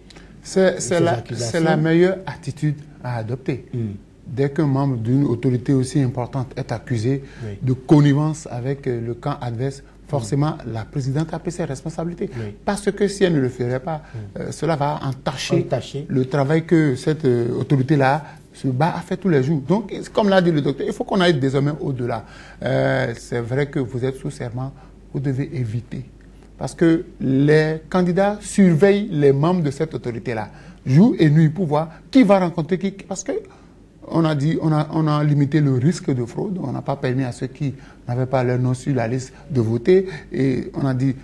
c'est la meilleure attitude à adopter. Dès qu'un membre d'une autorité aussi importante est accusé de connivence avec le camp adverse, forcément, la présidente a pris ses responsabilités. Oui. Parce que si elle ne le ferait pas, cela va entacher le travail que cette autorité-là se bat à faire tous les jours. Donc, comme l'a dit le docteur, il faut qu'on aille désormais au-delà. C'est vrai que vous êtes sous serment, vous devez éviter. Parce que les candidats surveillent les membres de cette autorité-là, jour et nuit, pour voir qui va rencontrer qui. Parce que on a dit, on a limité le risque de fraude. On n'a pas permis à ceux qui n'avaient pas leur nom sur la liste de voter. Et on a dit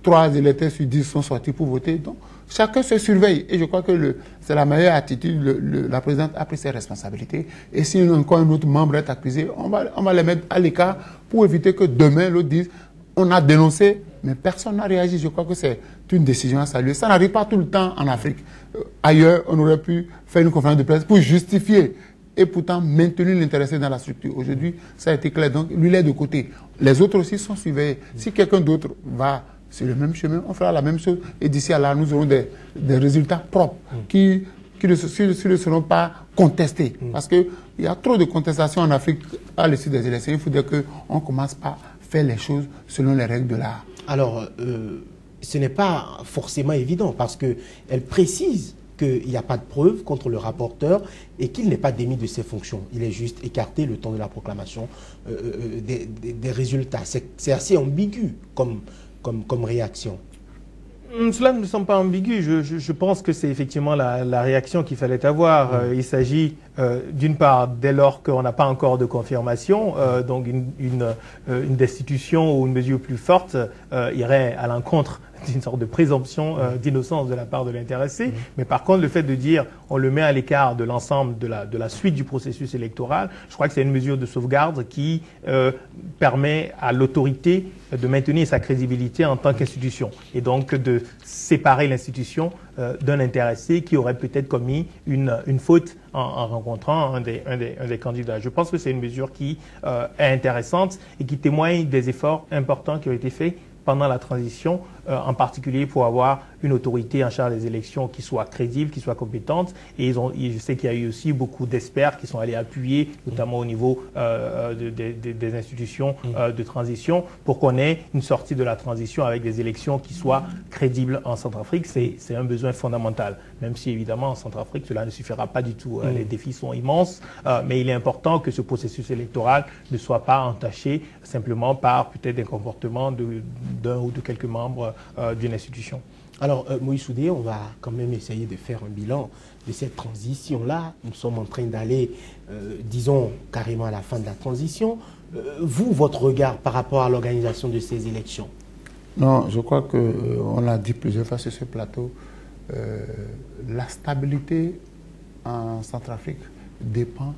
3 électeurs sur 10 sont sortis pour voter. Donc, chacun se surveille. Et je crois que c'est la meilleure attitude. La présidente a pris ses responsabilités. Et si encore un autre membre est accusé, on va les mettre à l'écart pour éviter que demain, l'autre dise on a dénoncé, mais personne n'a réagi. Je crois que c'est une décision à saluer. Ça n'arrive pas tout le temps en Afrique. Ailleurs, on aurait pu faire une conférence de presse pour justifier et pourtant maintenir l'intéressé dans la structure. Aujourd'hui, ça a été clair. Donc, lui, il est de côté. Les autres aussi sont surveillés. Si quelqu'un d'autre va sur le même chemin, on fera la même chose. Et d'ici à là, nous aurons des résultats propres qui ne seront pas contestés. Parce qu'il y a trop de contestations en Afrique à l'issue des élections. Il faudrait qu'on commence par faire les choses selon les règles de l'art. Alors, ce n'est pas forcément évident parce qu'elle précise qu'il n'y a pas de preuve contre le rapporteur et qu'il n'est pas démis de ses fonctions. Il est juste écarté le temps de la proclamation des résultats. C'est assez ambigu comme réaction. Cela ne me semble pas ambigu. Je pense que c'est effectivement la réaction qu'il fallait avoir. Il s'agit d'une part, dès lors qu'on n'a pas encore de confirmation, donc une destitution ou une mesure plus forte irait à l'encontre d'une sorte de présomption d'innocence de la part de l'intéressé. Mais par contre, le fait de dire on le met à l'écart de l'ensemble de la suite du processus électoral, je crois que c'est une mesure de sauvegarde qui permet à l'autorité de maintenir sa crédibilité en tant qu'institution et donc de séparer l'institution d'un intéressé qui aurait peut-être commis une faute en rencontrant un des candidats. Je pense que c'est une mesure qui est intéressante et qui témoigne des efforts importants qui ont été faits pendant la transition, en particulier pour avoir une autorité en charge des élections qui soit crédible, qui soit compétente. Et je sais qu'il y a eu aussi beaucoup d'experts qui sont allés appuyer, notamment au niveau des institutions de transition, pour qu'on ait une sortie de la transition avec des élections qui soient crédibles en Centrafrique. C'est un besoin fondamental, même si évidemment en Centrafrique cela ne suffira pas du tout. Les défis sont immenses, mais il est important que ce processus électoral ne soit pas entaché simplement par peut-être des comportements d'un ou de quelques membres d'une institution. Alors, Moïse Soudé, on va quand même essayer de faire un bilan de cette transition-là. Nous sommes en train d'aller, disons, carrément à la fin de la transition. Vous, votre regard par rapport à l'organisation de ces élections? Non, je crois qu'on l'a dit plusieurs fois sur ce plateau, la stabilité en Centrafrique dépend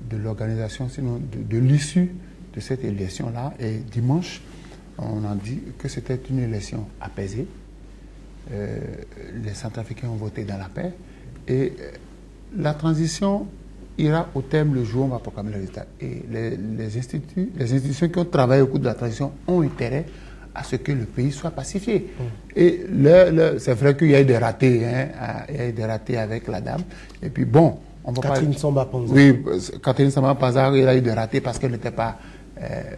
de l'organisation, sinon de l'issue de cette élection-là. Et dimanche, on a dit que c'était une élection apaisée. Les Centrafricains ont voté dans la paix. Et la transition ira au terme le jour où on va proclamer le résultat. Et les institutions qui ont travaillé au cours de la transition ont intérêt à ce que le pays soit pacifié. Et c'est vrai qu'il y a eu des ratés, hein, il y a eu des ratés avec la dame. Et puis bon, on va Catherine Samba Panza. Oui, Catherine Samba Panza, il a eu des ratés parce qu'elle n'était pas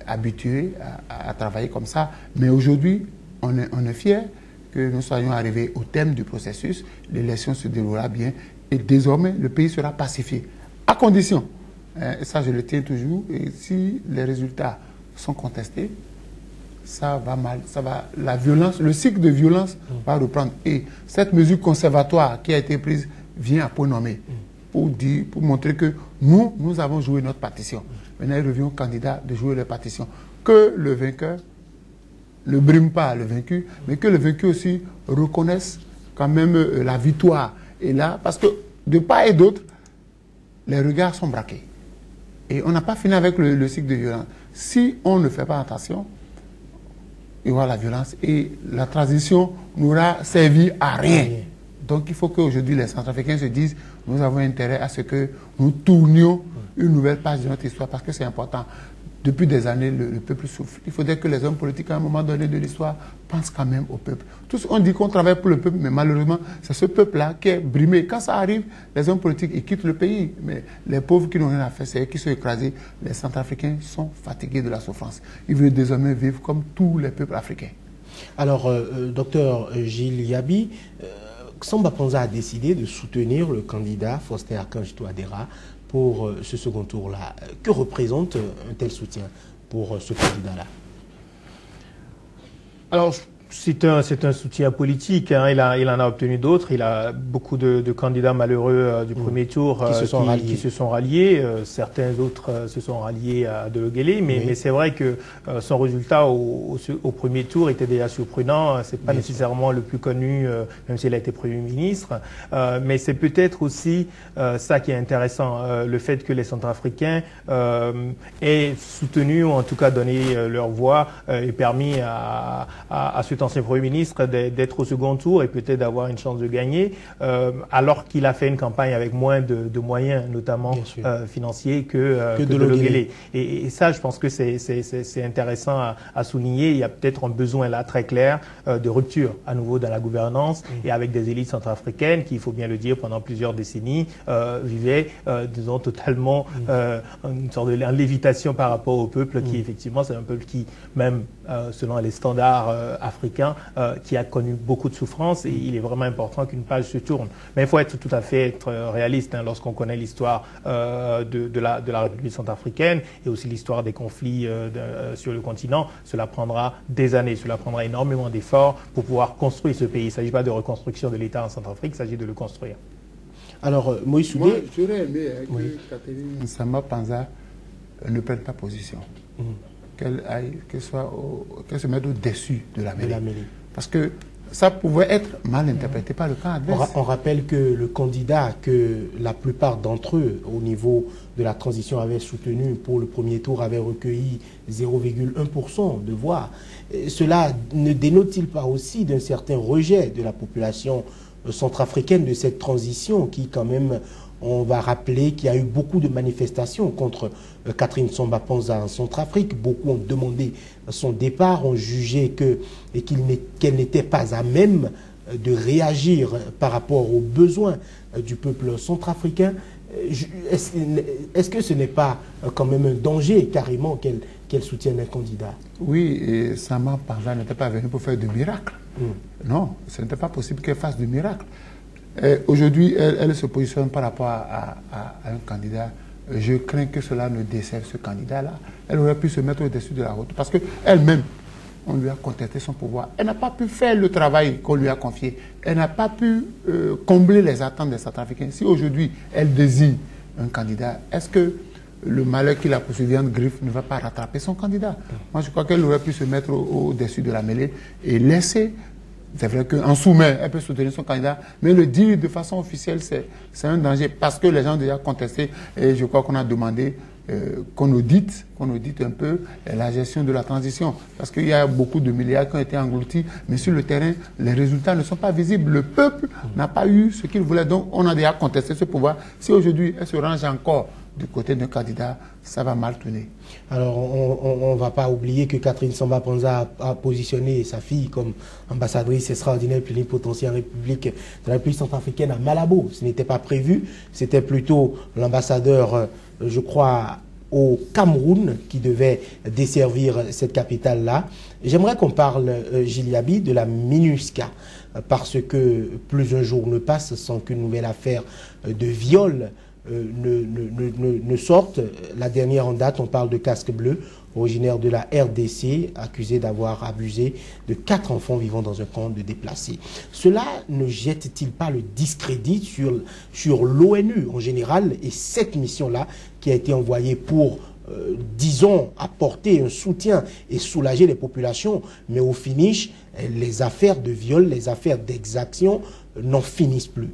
habituée à travailler comme ça. Mais aujourd'hui, on est fiers que nous soyons arrivés au terme du processus. L'élection se déroulera bien et désormais, le pays sera pacifié. À condition, et ça je le tiens toujours, et si les résultats sont contestés, ça va mal, la violence, le cycle de violence va reprendre. Et cette mesure conservatoire qui a été prise vient à point nommé pour montrer que nous avons joué notre partition. Maintenant, il revient aux candidats de jouer leur partition. Que le vainqueur ne brime pas le vaincu, mais que le vaincu aussi reconnaisse quand même la victoire. Et là, parce que de part et d'autre, les regards sont braqués. Et on n'a pas fini avec le cycle de violence. Si on ne fait pas attention, il y aura la violence et la transition n'aura servi à rien. Donc il faut qu'aujourd'hui les Centrafricains se disent nous avons intérêt à ce que nous tournions une nouvelle page de notre histoire parce que c'est important. depuis des années, le peuple souffre. Il faudrait que les hommes politiques, à un moment donné de l'histoire, pensent quand même au peuple. Tous, on dit qu'on travaille pour le peuple, mais malheureusement, c'est ce peuple-là qui est brimé. Quand ça arrive, les hommes politiques, ils quittent le pays. Mais les pauvres qui n'ont rien à faire, c'est eux qui sont écrasés. Les Centrafricains sont fatigués de la souffrance. Ils veulent désormais vivre comme tous les peuples africains. Alors, docteur Gilles Yabi, Samba Panza a décidé de soutenir le candidat Faustin Archange Touadéra pour ce second tour-là. Que représente un tel soutien pour ce candidat-là? Alors, c'est un soutien politique. Hein. Il en a obtenu d'autres. Il a beaucoup de candidats malheureux du premier tour qui se sont ralliés. Certains autres se sont ralliés à Delogele. Mais c'est vrai que son résultat au premier tour était déjà surprenant. C'est pas nécessairement le plus connu, même s'il a été Premier ministre. Mais c'est peut-être aussi ça qui est intéressant. Le fait que les Centrafricains aient soutenu, ou en tout cas donné leur voix, et permis à cet ancien Premier ministre d'être au second tour et peut-être d'avoir une chance de gagner, alors qu'il a fait une campagne avec moins de moyens, notamment financiers, que Delogele. Et ça, je pense que c'est intéressant à souligner. Il y a peut-être un besoin là très clair de rupture à nouveau dans la gouvernance et avec des élites centrafricaines qui, il faut bien le dire, pendant plusieurs décennies, vivaient, disons, totalement une sorte de lévitation par rapport au peuple qui, effectivement, c'est un peuple qui, même selon les standards africain qui a connu beaucoup de souffrances et il est vraiment important qu'une page se tourne. Mais il faut être tout à fait réaliste hein, lorsqu'on connaît l'histoire de la République centrafricaine et aussi l'histoire des conflits sur le continent. Cela prendra des années, cela prendra énormément d'efforts pour pouvoir construire ce pays. Il ne s'agit pas de reconstruction de l'État en Centrafrique, il s'agit de le construire. Alors, Moïse Soudé... Moi, j'aurais aimé que Catherine Samba Panza ne prenne pas position. Qu'elle se mette au-dessus de la mêlée. Parce que ça pouvait être mal interprété par le camp adverse. On rappelle que le candidat que la plupart d'entre eux, au niveau de la transition, avaient soutenu pour le premier tour, avait recueilli 0,1% de voix. Cela ne dénote-t-il pas aussi d'un certain rejet de la population centrafricaine de cette transition qui, quand même, on va rappeler qu'il y a eu beaucoup de manifestations contre Catherine Samba Panza en Centrafrique. Beaucoup ont demandé son départ, ont jugé qu'elle n'était pas à même de réagir par rapport aux besoins du peuple centrafricain. Est-ce que ce n'est pas quand même un danger carrément qu'elle soutienne un candidat? Oui, et Samba Panza n'était pas venue pour faire de miracle. Non, ce n'était pas possible qu'elle fasse de miracle. Aujourd'hui, elle se positionne par rapport à un candidat. Je crains que cela ne desserve ce candidat-là. Elle aurait pu se mettre au-dessus de la route. Parce qu'elle-même, on lui a contesté son pouvoir. Elle n'a pas pu faire le travail qu'on lui a confié. Elle n'a pas pu combler les attentes des Centrafricains. Si aujourd'hui, elle désigne un candidat, est-ce que le malheur qui l'a poursuivi en griffe ne va pas rattraper son candidat? Moi, je crois qu'elle aurait pu se mettre au-dessus de la mêlée et laisser... C'est vrai qu'en sous-main, elle peut soutenir son candidat, mais le dire de façon officielle, c'est un danger parce que les gens ont déjà contesté et je crois qu'on a demandé qu'on audite un peu la gestion de la transition. Parce qu'il y a beaucoup de milliards qui ont été engloutis, mais sur le terrain, les résultats ne sont pas visibles. Le peuple n'a pas eu ce qu'il voulait, donc on a déjà contesté ce pouvoir. Si aujourd'hui, elle se range encore du côté d'un candidat, ça va mal tourner. Alors, on ne va pas oublier que Catherine Samba Panza a positionné sa fille comme ambassadrice extraordinaire plénipotentiaire de la République centrafricaine à Malabo. Ce n'était pas prévu. C'était plutôt l'ambassadeur, je crois, au Cameroun qui devait desservir cette capitale-là. J'aimerais qu'on parle, Gilles Yabi, de la MINUSCA, parce que plus un jour ne passe sans qu'une nouvelle affaire de viol ne sortent. La dernière en date, on parle de Casque Bleu, originaire de la RDC, accusé d'avoir abusé de 4 enfants vivant dans un camp de déplacés. Cela ne jette-t-il pas le discrédit sur l'ONU en général et cette mission-là qui a été envoyée pour, disons, apporter un soutien et soulager les populations, mais au finish, les affaires de viol, les affaires d'exaction n'en finissent plus?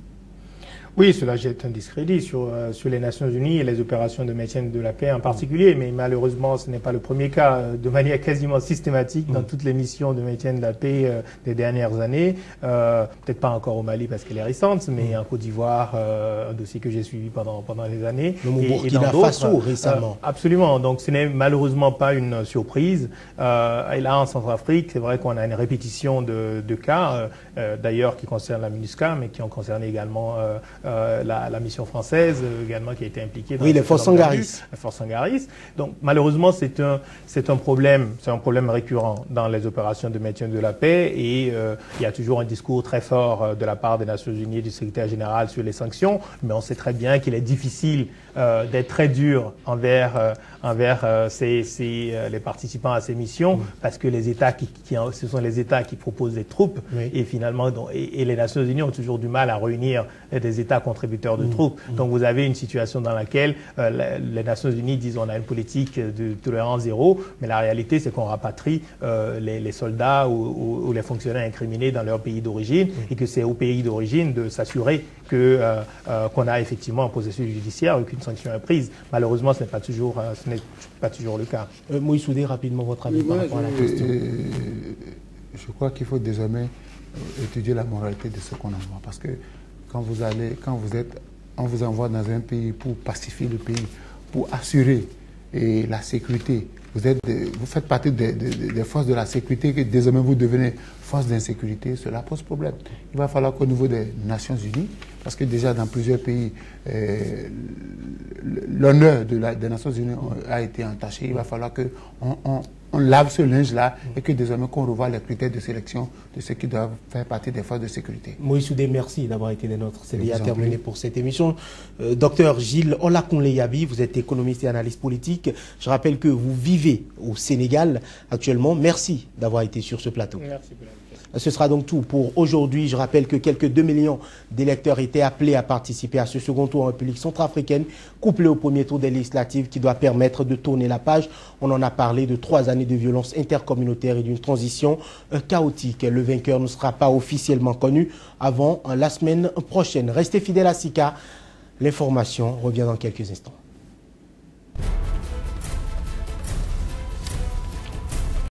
Oui, cela jette un discrédit sur les Nations Unies et les opérations de maintien de la paix en particulier, mais malheureusement ce n'est pas le premier cas. De manière quasiment systématique dans toutes les missions de maintien de la paix des dernières années, peut-être pas encore au Mali parce qu'elle est récente, mais en Côte d'Ivoire, un dossier que j'ai suivi pendant les années. Le Burkina Faso récemment. Absolument, donc ce n'est malheureusement pas une surprise. Et là en Centrafrique, c'est vrai qu'on a une répétition de cas, d'ailleurs qui concernent la MINUSCA, mais qui ont concerné également la mission française également qui a été impliquée dans les forces Sangaris. Les forces Sangaris. Donc malheureusement c'est un problème récurrent dans les opérations de maintien de la paix et il y a toujours un discours très fort de la part des Nations Unies et du secrétaire général sur les sanctions, mais on sait très bien qu'il est difficile d'être très dur envers les participants à ces missions parce que les États ce sont les États qui proposent des troupes et finalement et les Nations Unies ont toujours du mal à réunir des États contributeurs de troupes. Donc vous avez une situation dans laquelle les Nations Unies disent on a une politique de tolérance zéro, mais la réalité c'est qu'on rapatrie les soldats ou les fonctionnaires incriminés dans leur pays d'origine et que c'est au pays d'origine de s'assurer qu'on a effectivement un processus judiciaire et qu'une sanction est prise. Malheureusement, ce n'est pas toujours le cas. Moïse Soudé, rapidement votre avis par rapport à la question. Je crois qu'il faut désormais étudier la moralité de ce qu'on envoie. Parce que quand on vous envoie dans un pays pour pacifier le pays, pour assurer la sécurité, vous faites partie des forces de la sécurité, que désormais vous devenez force d'insécurité, cela pose problème. Il va falloir qu'au niveau des Nations Unies, parce que déjà dans plusieurs pays, l'honneur des Nations Unies a été entaché, il va falloir qu'on lave ce linge-là et que désormais qu'on revoie les critères de sélection de ceux qui doivent faire partie des forces de sécurité. Moïse Soudé, merci d'avoir été des nôtres. C'est déjà terminé pour cette émission. Docteur Gilles Olakunle-Yabi, vous êtes économiste et analyste politique. Je rappelle que vous vivez au Sénégal actuellement. Merci d'avoir été sur ce plateau. Merci pour l'invitation. Ce sera donc tout pour aujourd'hui. Je rappelle que quelques 2 millions d'électeurs étaient appelés à participer à ce second tour en République centrafricaine, couplé au premier tour des législatives qui doit permettre de tourner la page. On en a parlé de 3 années de violence intercommunautaire et d'une transition chaotique. Le vainqueur ne sera pas officiellement connu avant la semaine prochaine. Restez fidèles à SICA. L'information revient dans quelques instants.